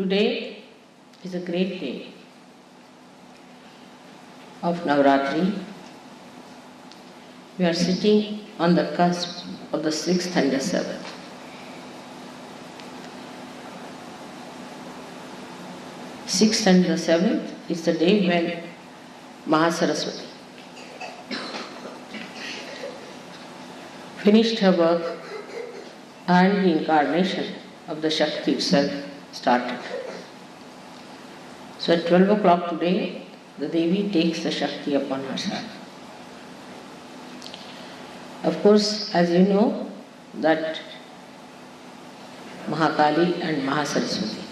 Today is a great day of Navratri. We are sitting on the cusp of the 6th and the 7th. Sixth and the 7th is the day when Mahasaraswati finished her work and the incarnation of the Shakti itself started. So at 12 o'clock today, the Devi takes the Shakti upon herself. Of course, as you know, that Mahakali and Mahasaraswati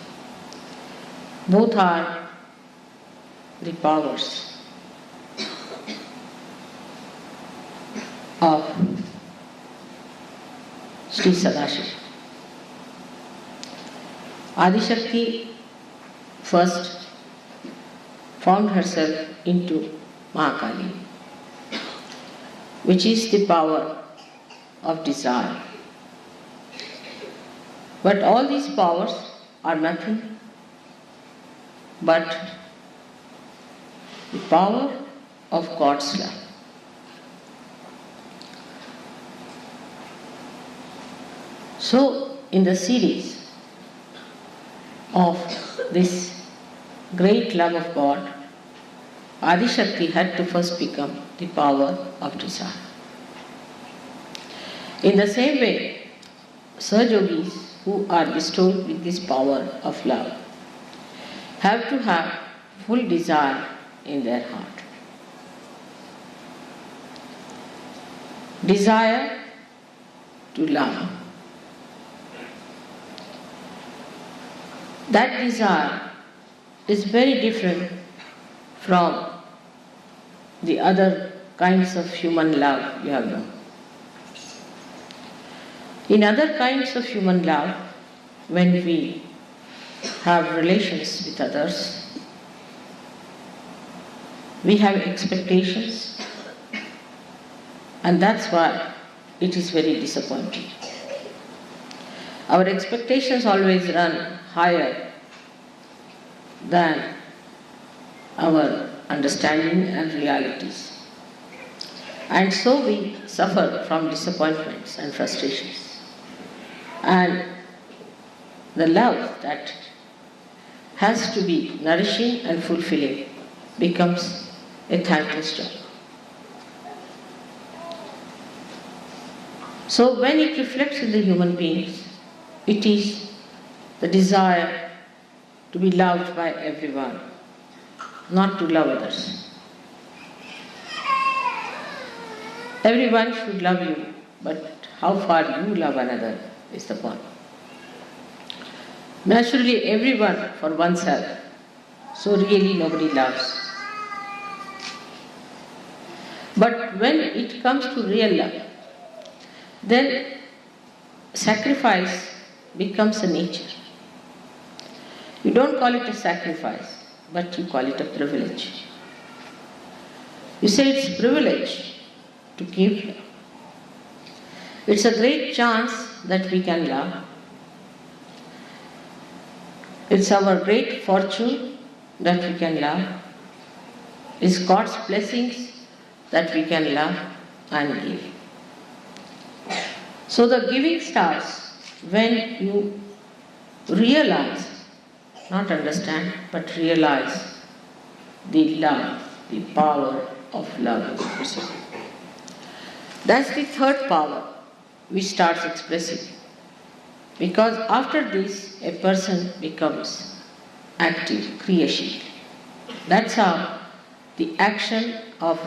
both are the powers of Shri Sadashiva. Adishakti first formed herself into Mahakali, which is the power of desire. But all these powers are nothing but the power of God's love. So, in the series of this great love of God, Adishakti had to first become the power of desire. In the same way, Sahajogis who are bestowed with this power of love have to have full desire in their heart. Desire to love. That desire is very different from the other kinds of human love you have known. In other kinds of human love, when we have relations with others, we have expectations, and that's why it is very disappointing. Our expectations always run higher than our understanding and realities. And so we suffer from disappointments and frustrations. And the love that has to be nourishing and fulfilling becomes a thankless job. So when it reflects in the human beings, it is the desire to be loved by everyone, not to love others. Everyone should love you, but how far you love another is the point. Naturally, everyone for oneself, so really nobody loves. But when it comes to real love, then sacrifice becomes a nature. You don't call it a sacrifice, but you call it a privilege. You say it's privilege to give love. It's a great chance that we can love. It's our great fortune that we can love. It's God's blessings that we can love and give. So the giving starts when you realize, not understand, but realize the love, the power of love. That's the third power which starts expressing. Because after this, a person becomes active, creational. That's how the action of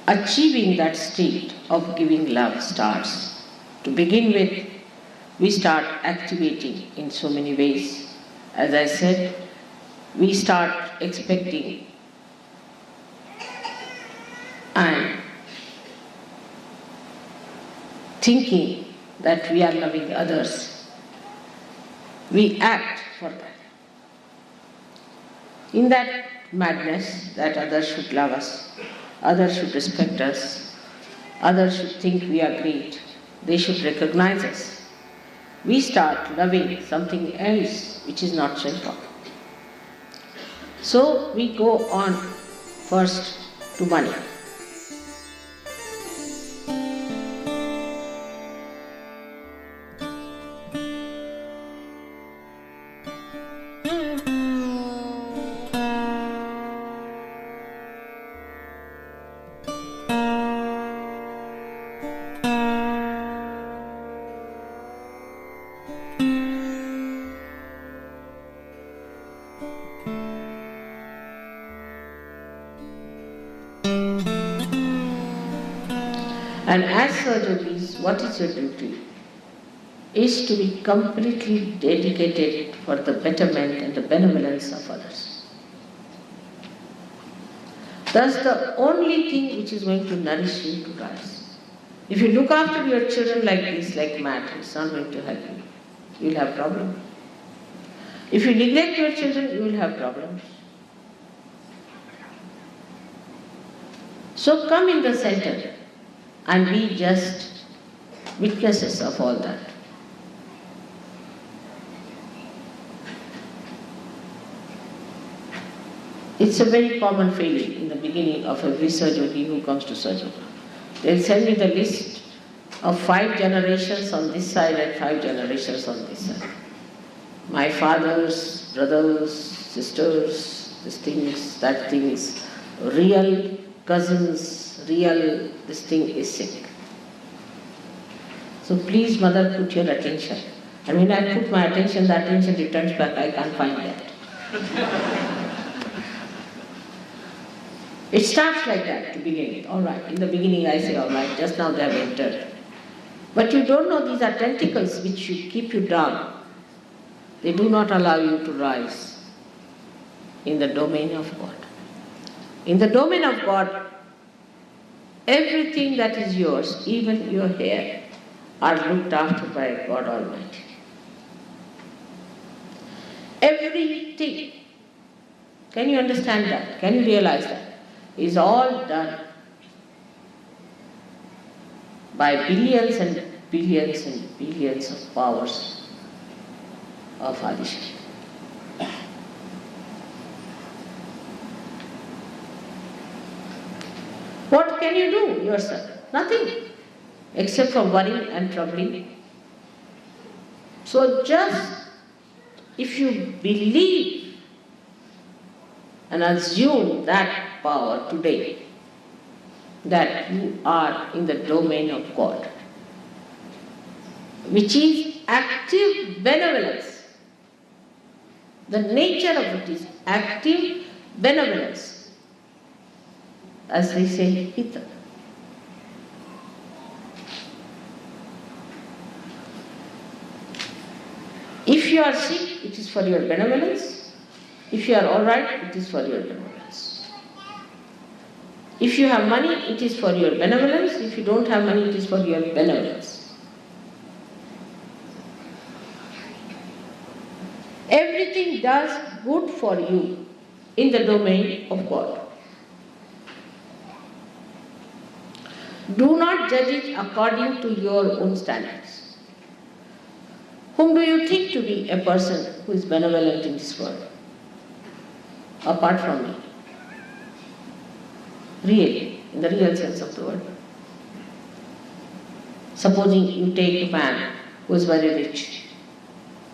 achieving that state of giving love starts. To begin with, we start activating in so many ways. As I said, we start expecting and thinking that we are loving others. We act for that. In that madness that others should love us, others should respect us, others should think we are great, they should recognize us. we start loving something else which is not so important. So we go on first to money. And as Sahaja, what is your duty? Is to be completely dedicated for the betterment and the benevolence of others. That's the only thing which is going to nourish you to rise. If you look after your children like this, like mad, it's not going to help you. You will have problems. If you neglect your children, you will have problems. So come in the center and be just witnesses of all that. It's a very common feeling in the beginning of every Sahaja who comes to Sahaja. They'll send me the list of 5 generations on this side and 5 generations on this side. My father's, brothers, sisters, these things, that things, real cousins, real, this thing is sick. So please, mother, put your attention. And when I put my attention, the attention returns back, I can't find that. It starts like that to begin. All right, in the beginning I say, all right, just now they have entered. But you don't know these are tentacles which keep you down. They do not allow you to rise in the domain of God. In the domain of God, everything that is yours, even your hair, are looked after by God Almighty. Everything. Can you understand that? Can you realize that? Is all done by billions and billions and billions of powers of Adishakti. What can you do yourself? Nothing, except for worrying and troubling. So just if you believe and assume that power today, that you are in the domain of God, which is active benevolence. The nature of it is active benevolence. As they say, hita. If you are sick, it is for your benevolence. If you are alright, it is for your benevolence. If you have money, it is for your benevolence. If you don't have money, it is for your benevolence. Everything does good for you in the domain of God. Do not judge it according to your own standards. Whom do you think to be a person who is benevolent in this world? Apart from me. Really, in the real sense of the word. Supposing you take a man who is very rich.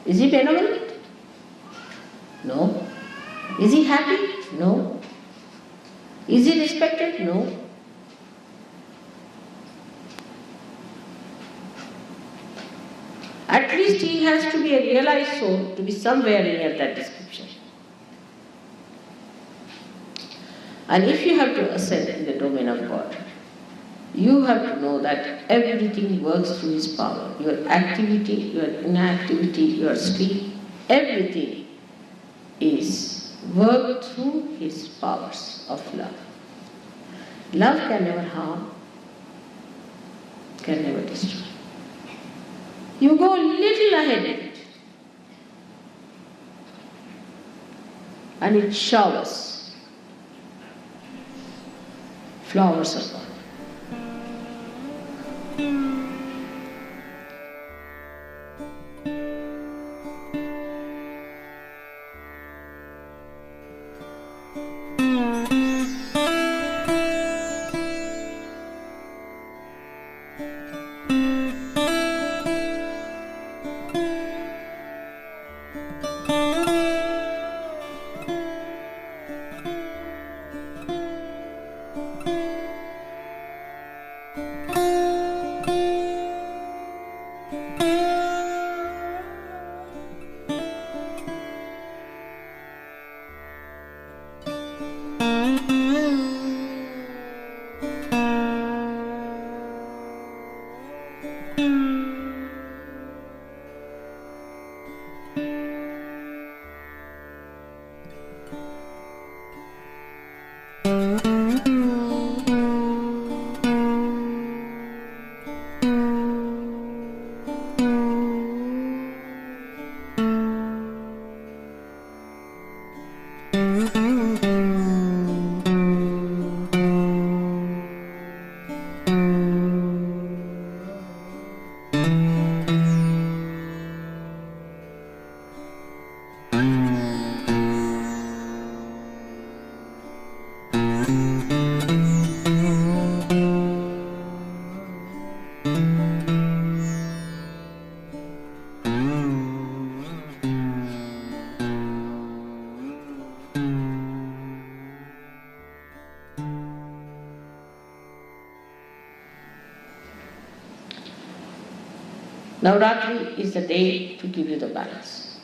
Is he benevolent? No. Is he happy? No. Is he respected? No. At least he has to be a realized soul to be somewhere near that description. And if you have to ascend in the domain of God, you have to know that everything works through His power. Your activity, your inactivity, your sleep, everything is worked through His powers of love. Love can never harm, can never destroy. You go a little ahead of it, and it showers flowers of God. Navratri is the day to give you the balance.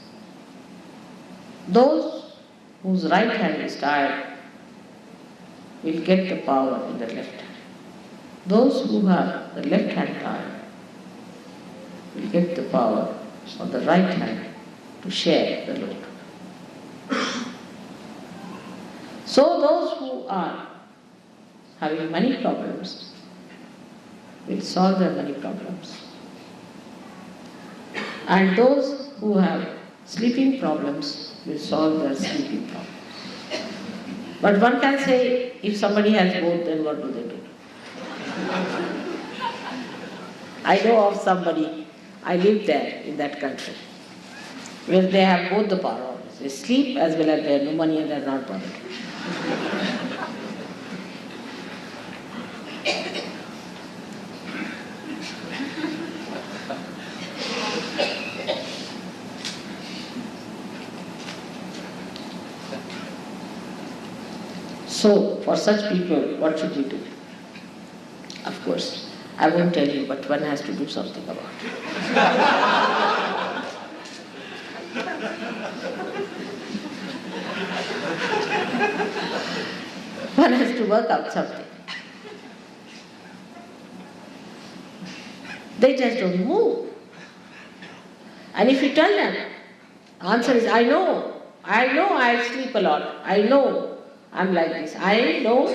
Those whose right hand is tired will get the power in the left hand. Those who have the left hand tired will get the power of the right hand to share the load. So those who are having money problems will solve their money problems. And those who have sleeping problems will solve their sleeping problems. But one can say, if somebody has both, then what do they do? I know of somebody, I lived there in that country, where they have both the power. They sleep as well as they have no money and they are not bothered. So, for such people, what should we do? Of course, I won't tell you, but one has to do something about it. One has to work out something. They just don't move. And if you tell them, answer is, I know I sleep a lot, I know I'm like this, I know.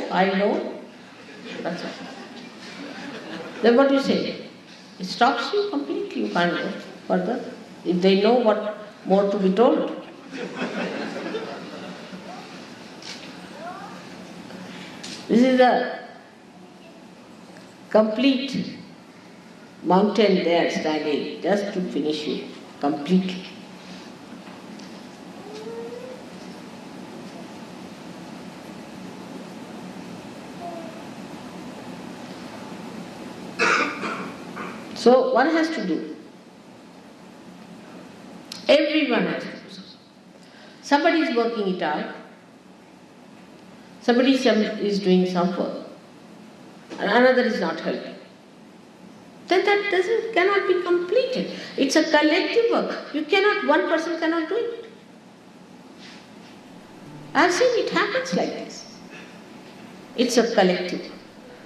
That's all. Then what do you say? It stops you completely, you can't go further. If they know what more to be told. This is a complete mountain there standing just to finish you completely. So one has to do. Everyone has to do so. Somebody is working it out. Somebody is doing some work. And another is not helping. Then that cannot be completed. It's a collective work. One person cannot do it. I've seen it happens like this. It's a collective work.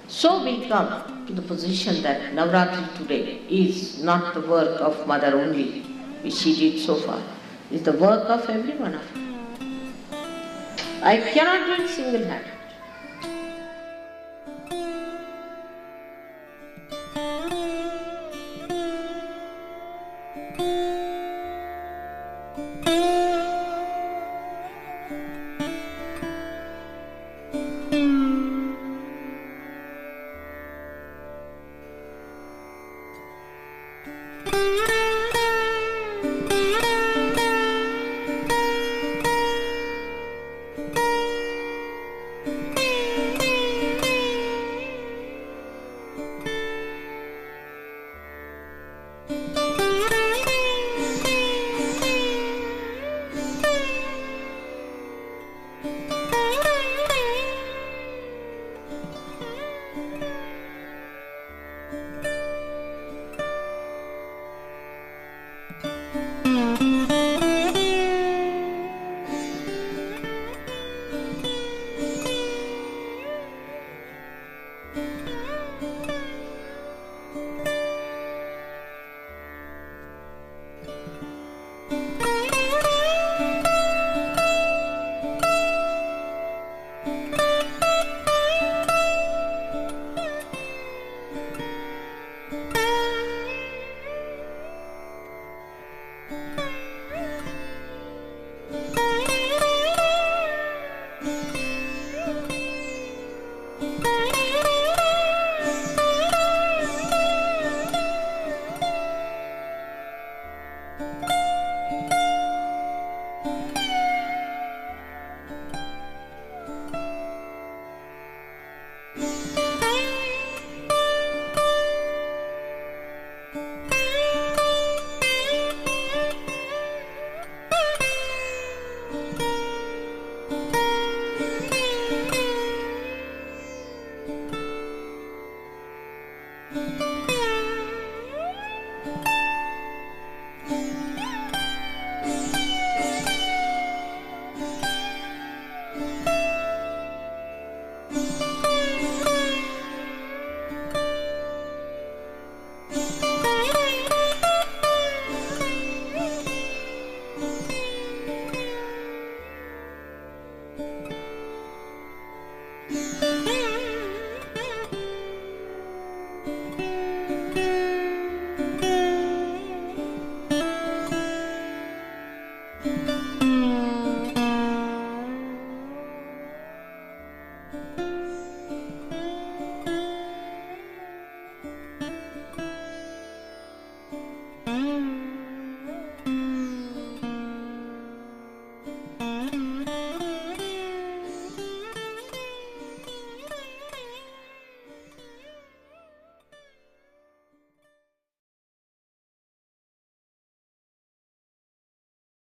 So we come to the position that Navratri today is not the work of mother only, which she did so far. It's the work of every one of us. I cannot do it single-handed.